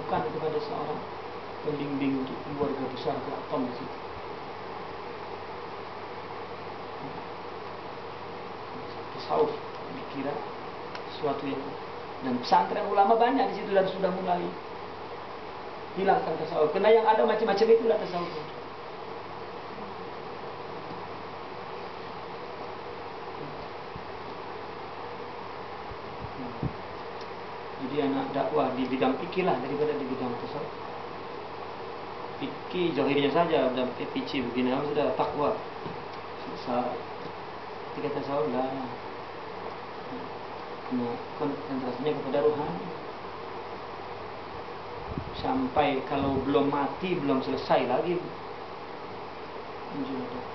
dititipkan kepada seorang pembimbing untuk keluarga besar keraton di situ. Tasawuf dikira sesuatu yang, dan pesantren ulama banyak di situ dan sudah mulai hilangkan tasawuf. Karena yang ada macam-macam itulah tasawuf. Jadi anak dakwah di bidang fikih lah daripada di bidang tasawuf. Fikih zahirnya saja dan PC begini harus sudah takwa. Selesai. Ketika tasawuf lah konsentrasinya kepada rohani. Sampai kalau belum mati belum selesai lagi menjual.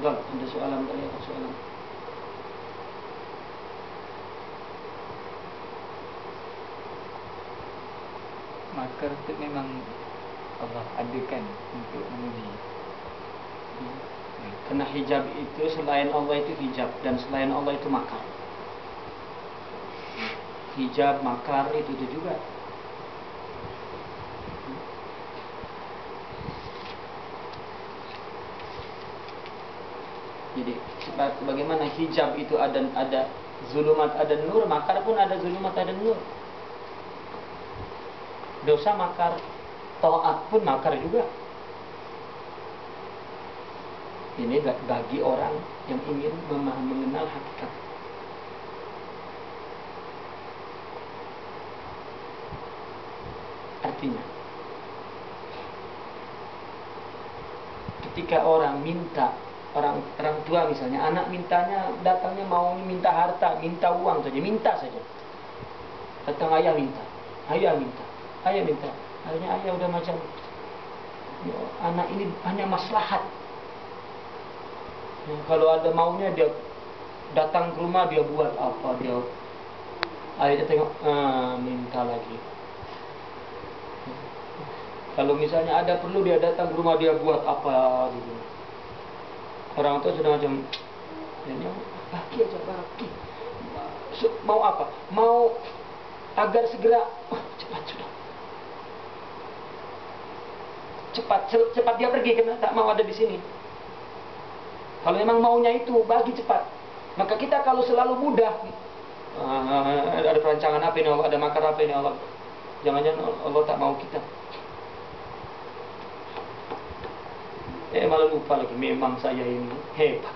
Ada soalan dari apa soalan? Makar itu memang Allah adakan untuk menguji. Karena hijab itu selain Allah itu hijab dan selain Allah itu makar. Hijab, makar itu juga. Jadi bagaimana hijab itu ada zulumat ada nur, makar pun ada zulumat ada nur. Dosa makar, taat pun makar juga. Ini bagi orang yang ingin mengenal hakikat. Artinya, ketika orang minta, orang tua misalnya, anak mintanya, datangnya mau minta harta, minta uang saja, minta saja. Datang ayah minta, ayah minta. Akhirnya ayah udah macam, ya, anak ini hanya maslahat. Ya, kalau ada maunya dia datang ke rumah, dia buat apa, dia akhirnya tengok, minta lagi. Kalau misalnya ada perlu dia datang ke rumah, dia buat apa gitu. Orang tua sudah macam, ini bagi aja, bagi. Mau apa? Mau agar segera, cepat sudah. Cepat dia pergi karena tak mau ada di sini. Kalau memang maunya itu bagi cepat. Maka kita kalau selalu mudah, ada perancangan apa ini Allah, ada makar apa ini Allah. Jangan-jangan Allah tak mau kita. Malah lupa lagi, memang saya ini hebat.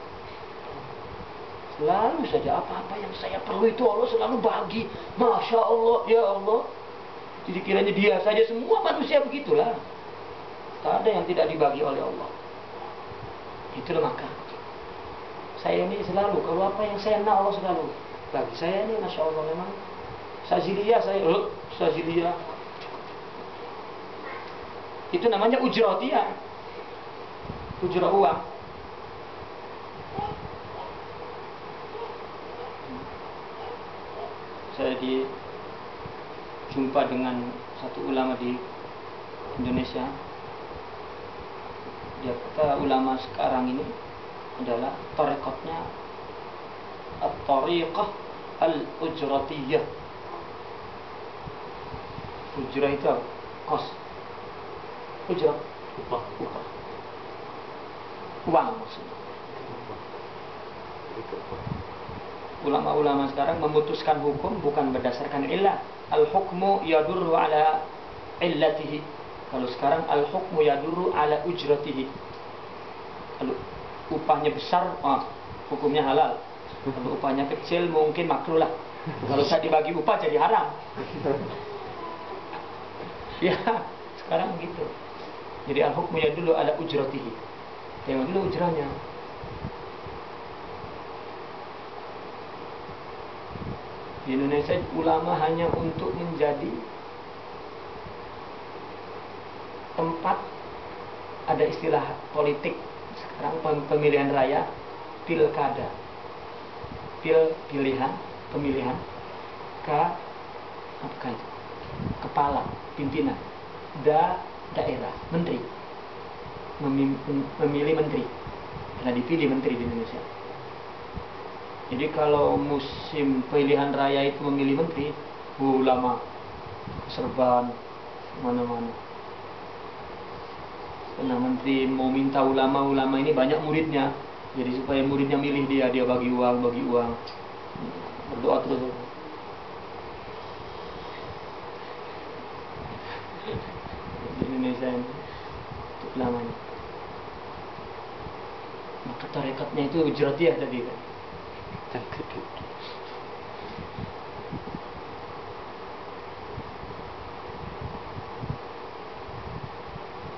Selalu saja apa-apa yang saya perlu itu Allah selalu bagi. Masya Allah, ya Allah. Jadi kiranya dia saja, semua manusia begitulah. Tak ada yang tidak dibagi oleh Allah. Itulah maka saya ini selalu, kalau apa yang saya nak Allah selalu bagi. Saya ini Masya Allah memang Saziliyah saya, Saziliyah. Itu namanya ujratiyah, ujrah uang. Saya jumpa dengan satu ulama di Indonesia. Dia kata ulama sekarang ini adalah tariqatnya at-tariqah al-ujratiyah. Ujrah itu apa? Kos. Ujrah, upah. Uang maksudnya. Ulama-ulama sekarang memutuskan hukum bukan berdasarkan illah. Al-hukmu yadurru ala illatihi. Kalau sekarang al-hukmu yadurru ala ujratihi. Kalau upahnya besar, hukumnya halal. Kalau upahnya kecil mungkin makruh lah. Kalau saya dibagi upah jadi haram. Ya, sekarang begitu. Jadi al-hukmu yadurru ala ujratihi. Tengok dulu ujrahnya. Di Indonesia ulama hanya untuk menjadi tempat, ada istilah politik sekarang pemilihan raya, pilkada, pemilihan, apakah itu? kepala, pimpinan, daerah, menteri, memilih menteri, karena dipilih menteri di Indonesia. Jadi kalau musim pilihan raya itu memilih menteri, lama, serban, mana-mana. Karena menteri mau minta ulama ini banyak muridnya, jadi supaya muridnya milih dia bagi uang, berdoa terus. Di Indonesia ini cukup lamanya. Maka tarekatnya itu ujratiyah tadi kan.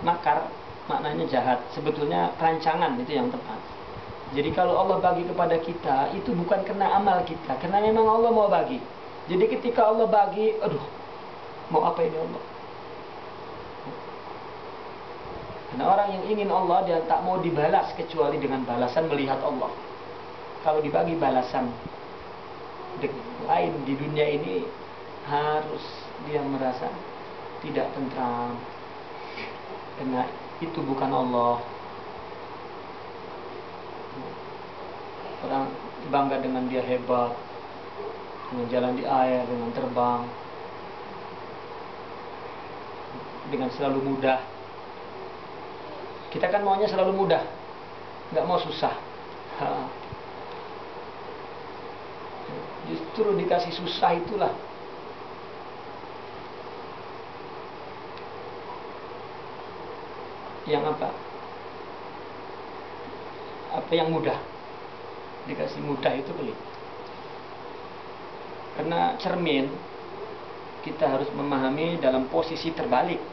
Makar maknanya jahat, sebetulnya rancangan itu yang tepat. Jadi kalau Allah bagi kepada kita itu bukan karena amal kita, karena memang Allah mau bagi. Jadi ketika Allah bagi, mau apa ini Allah? Karena orang yang ingin Allah dia tak mau dibalas kecuali dengan balasan melihat Allah. Kalau dibagi balasan lain di dunia ini, harus dia merasa tidak tentram, karena itu bukan Allah. Orang bangga dengan dia hebat, dengan jalan di air, dengan terbang, dengan selalu mudah. Kita kan maunya selalu mudah, nggak mau susah. Justru dikasih susah itulah yang apa yang mudah. Dikasih mudah itu pelit. Karena cermin kita harus memahami dalam posisi terbalik.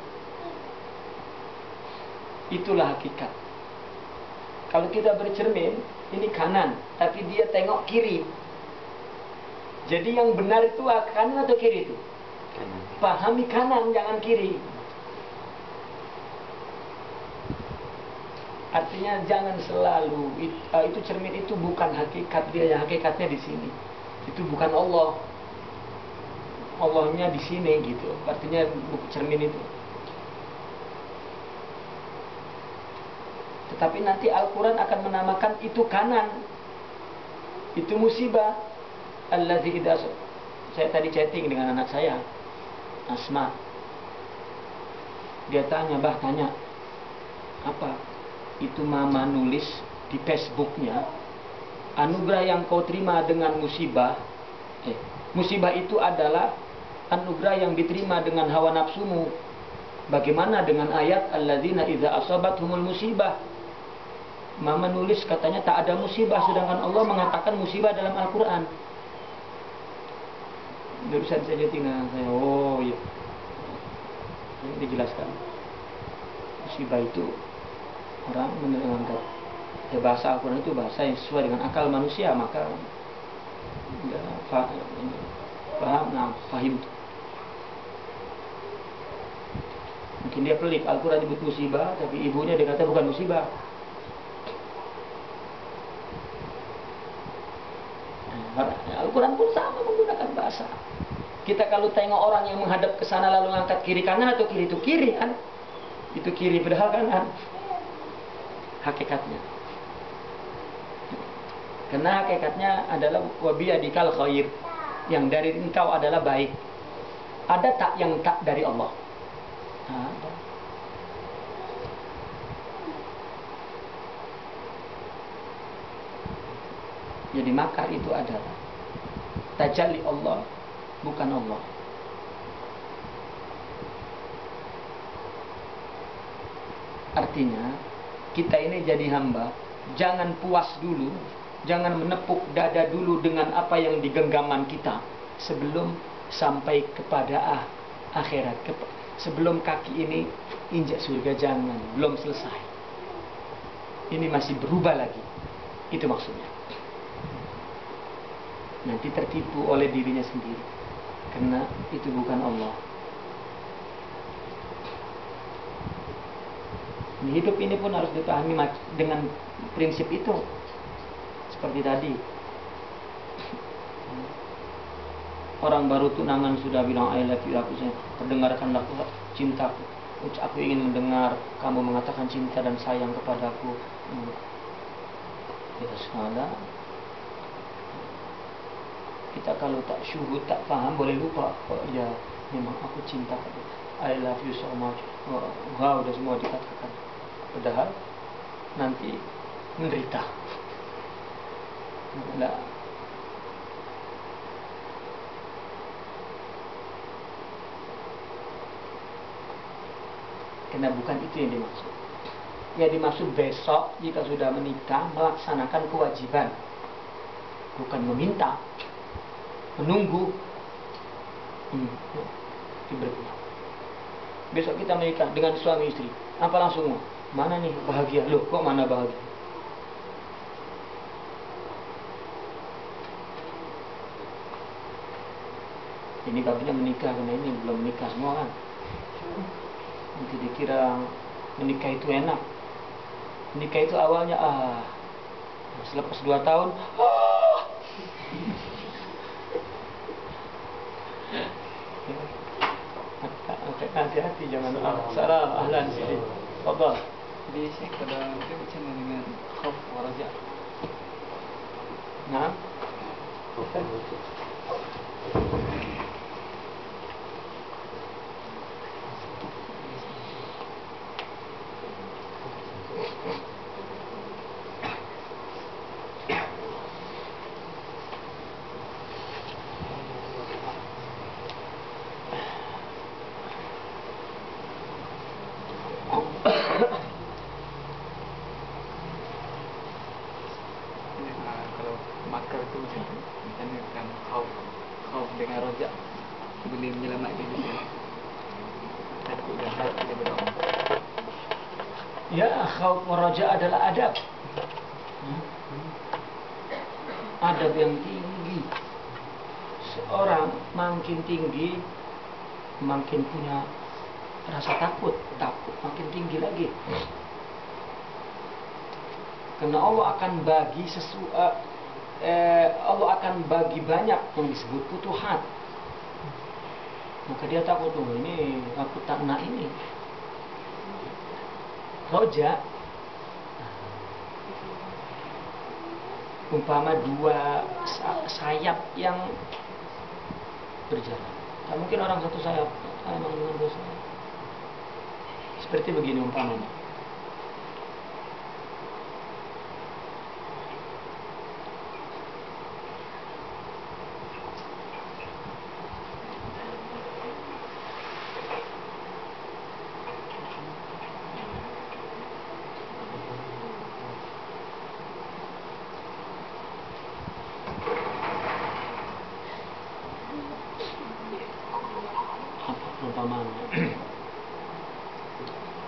Itulah hakikat. Kalau kita bercermin ini kanan, tapi dia tengok kiri, jadi yang benar itu kanan atau kiri itu? Kanan. Pahami kanan, jangan kiri. Artinya jangan selalu itu cermin itu bukan hakikat dia, yang hakikatnya di sini. Itu bukan Allah. Allahnya di sini gitu. Artinya cermin itu. Tetapi nanti Al-Quran akan menamakan itu kanan. Itu musibah. Allazi idza, saya tadi chatting dengan anak saya, Asma. Dia tanya, apa? Itu mama nulis di Facebooknya, anugerah yang kau terima dengan musibah. Musibah itu adalah anugerah yang diterima dengan hawa nafsumu. Bagaimana dengan ayat alladzina idza asabathumul musibah? Mama nulis katanya tak ada musibah, sedangkan Allah mengatakan musibah dalam Al-Quran. Barusan saya tinggal saya, iya. Ini dijelaskan. Musibah itu orang menganggap bahasa Al-Quran itu bahasa yang sesuai dengan akal manusia, maka ya, fahim. Mungkin dia pelik, Al-Quran disebut musibah, tapi ibunya dia kata bukan musibah. Al-Quran pun sama menggunakan bahasa. Kita kalau tengok orang yang menghadap ke sana lalu ngangkat kiri kanan atau kiri, itu kiri kan? Itu kiri padahal kanan. Hakikatnya. Karena hakikatnya adalah wabiyadikal khair, yang dari engkau adalah baik. Ada tak yang tak dari Allah? Ada. Jadi makar itu adalah tajalli Allah, bukan Allah. Artinya kita ini jadi hamba, jangan puas dulu, jangan menepuk dada dulu dengan apa yang di genggaman kita sebelum sampai kepada akhirat. Sebelum kaki ini injak surga, jangan, belum selesai. Ini masih berubah lagi. Itu maksudnya. Nanti tertipu oleh dirinya sendiri, karena itu bukan Allah. Hidup ini pun harus dipahami dengan prinsip itu. Seperti tadi, Orang baru tunangan sudah bilang I love you, aku perdengarkanlah cintaku. Aku ingin mendengar kamu mengatakan cinta dan sayang kepadaku. Ya sudah. Kita kalau tak syuhud, tak faham, boleh lupa. Oh ya, memang aku cinta kamu. I love you so much. Wow, udah semua dikatakan. Padahal nanti menderita. Nah, karena bukan itu yang dimaksud. Yang dimaksud besok jika sudah menikah melaksanakan kewajiban, bukan meminta, menunggu. Berbeda. Besok kita menikah dengan suami istri, apa langsung mana nih bahagia? Loh, kok mana bahagia? Ini baginya menikah, karena ini belum menikah semua kan. Nanti dikira menikah itu enak. Menikah itu awalnya selepas 2 tahun hati-hati, jangan salah ahlan sini. Fadhal. Jadi Syekh, kalau itu macam mana dengan khauf wa raja? Nah, kalau makar itu macam mana kan khauf dengan raja boleh menyelamatkan kita. Takut dan harap kita berdoa. ya, khauf waraja adalah adab. Adab yang tinggi. Seorang makin tinggi, makin punya rasa takut makin tinggi lagi. Karena Allah akan bagi Allah akan bagi banyak yang disebut futuhat. Maka dia takut, ini aku tak nak ini. Roja umpama 2 sayap yang berjalan. Tak mungkin orang satu sayap emang dengan 2 sayap. Seperti begini umpamanya.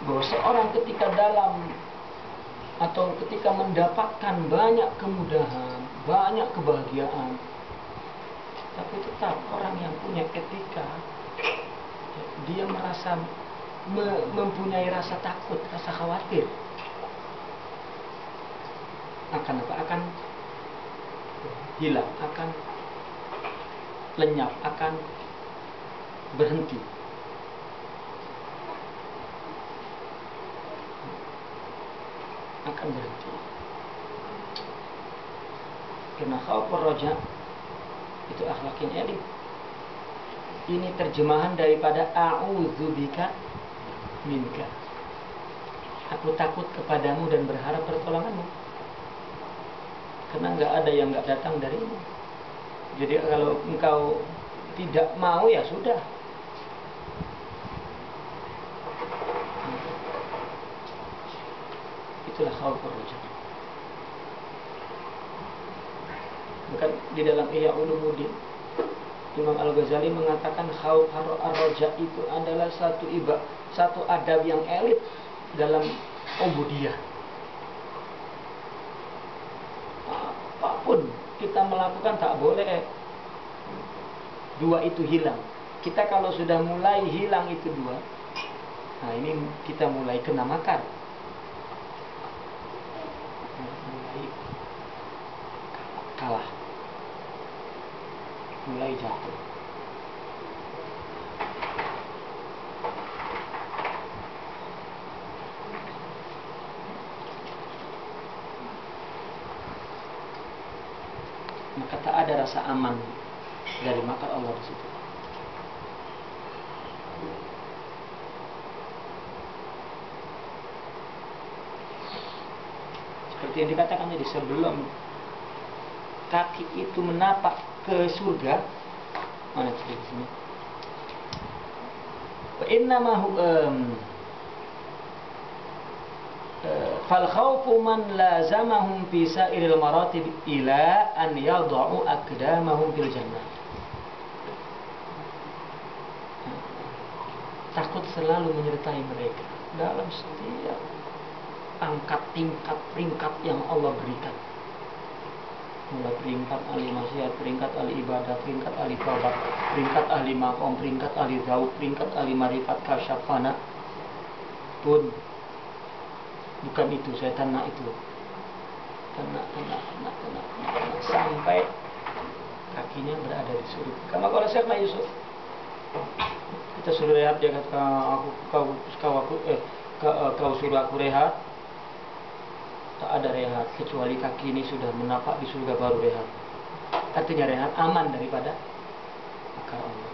Bahwa seorang ketika dalam atau ketika mendapatkan banyak kemudahan, banyak kebahagiaan, tapi tetap orang yang punya etika, dia merasa mempunyai rasa takut, rasa khawatir akan apa? Akan hilang, akan lenyap, akan berhenti. Akan berhenti. Karena khauf raja itu akhlak yang elit. Ini terjemahan daripada a'udzubika minka. Aku takut kepadamu dan berharap pertolonganmu. Karena nggak ada yang nggak datang darimu. Jadi kalau engkau tidak mau, ya sudah. Itulah khauf raja. Bukan di dalam Ihya Ulumuddin, Imam Al-Ghazali mengatakan khauf ar-raja itu adalah satu adab yang elit dalam ubudiyah. Apapun kita melakukan tak boleh 2 itu hilang. Kita kalau sudah mulai hilang itu 2, nah ini kita mulai kena makar. Mulai kalah, mulai jatuh. maka tak ada rasa aman dari makar Allah di situ. Seperti yang dikatakan tadi, sebelum kaki itu menapak ke surga, mana di sini? Innamahu fal khawfu man lazamahum fi sa'iril maratib ila an yad'u aqdamahum fil jannah. Takut selalu menyertai mereka dalam setiap angkat tingkat peringkat yang Allah berikan. Mulai peringkat ahli maksiat, peringkat ahli ibadah, peringkat ahli taubat, peringkat ahli maqam, peringkat ahli zauq, peringkat ahli marifat kasyafana pun bukan itu, setan nak itu. Kena sampai kakinya berada di surga. Kama qala Syekh Yusuf. Kita suruh rehat, dia kata kau suruh aku rehat. Tak ada rehat kecuali kaki ini sudah menapak di surga baru rehat. Artinya rehat aman daripada makar Allah.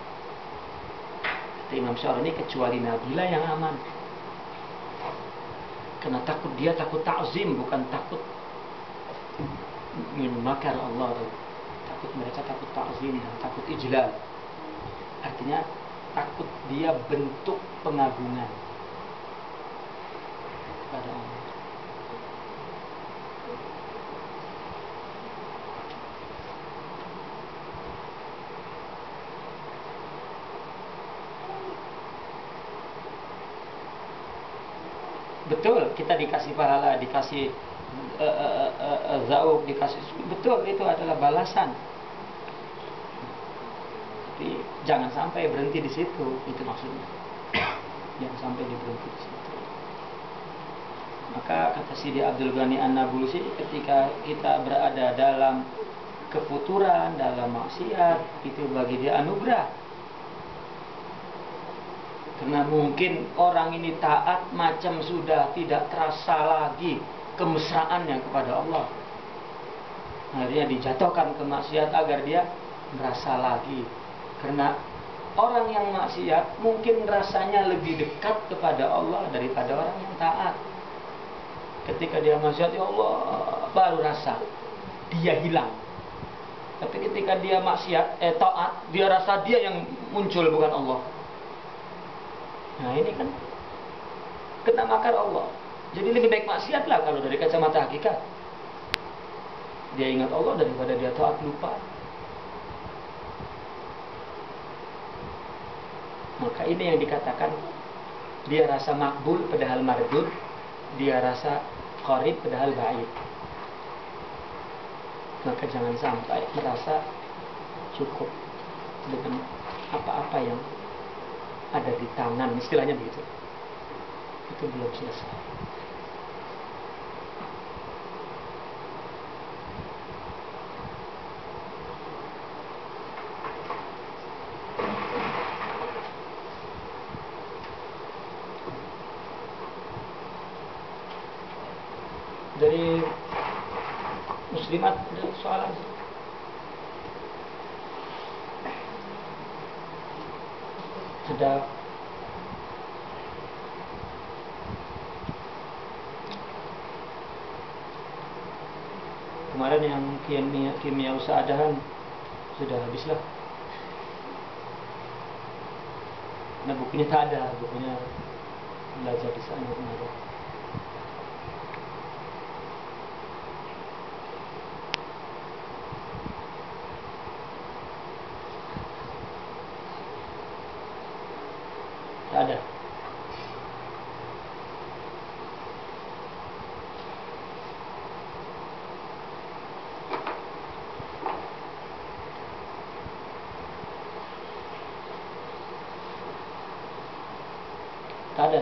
Kata Imam Syarani, kecuali Nabila yang aman. Karena takut, dia takut ta'zim, bukan takut min makar Allah. Takut, mereka takut ta'zim dan takut ijlal. Artinya takut dia bentuk pengagungan pada Allah. Betul, kita dikasih pahala, dikasih zauq, dikasih, betul, itu adalah balasan. Tapi jangan sampai berhenti di situ, itu maksudnya. Jangan sampai berhenti di situ. Maka kata Sidi Abdul Ghani An-Nabulusi, ketika kita berada dalam kefuturan, dalam maksiat, itu bagi dia anugerah. Karena mungkin orang ini taat macam sudah tidak terasa lagi kemesraannya kepada Allah. Akhirnya dijatuhkan ke maksiat agar dia merasa lagi. Karena orang yang maksiat mungkin rasanya lebih dekat kepada Allah daripada orang yang taat. Ketika dia maksiat, ya Allah, baru rasa dia hilang. Tapi ketika dia maksiat, taat, dia rasa dia yang muncul, bukan Allah. Nah ini kan kena makar Allah. Jadi lebih baik maksiatlah kalau dari kacamata hakikat. Dia ingat Allah daripada dia taat lupa. Maka ini yang dikatakan, dia rasa makbul padahal mardud, dia rasa qarib padahal ba'id. Maka jangan sampai merasa cukup dengan apa-apa yang ada di tangan, istilahnya begitu. Itu belum selesai. Dari muslimat ada soalan. Sudah kemarin yang kimia usaadahan sudah habislah. Nah bukunya tak ada, bukunya belajar di sana kemarin. Tak ada. Tak ada.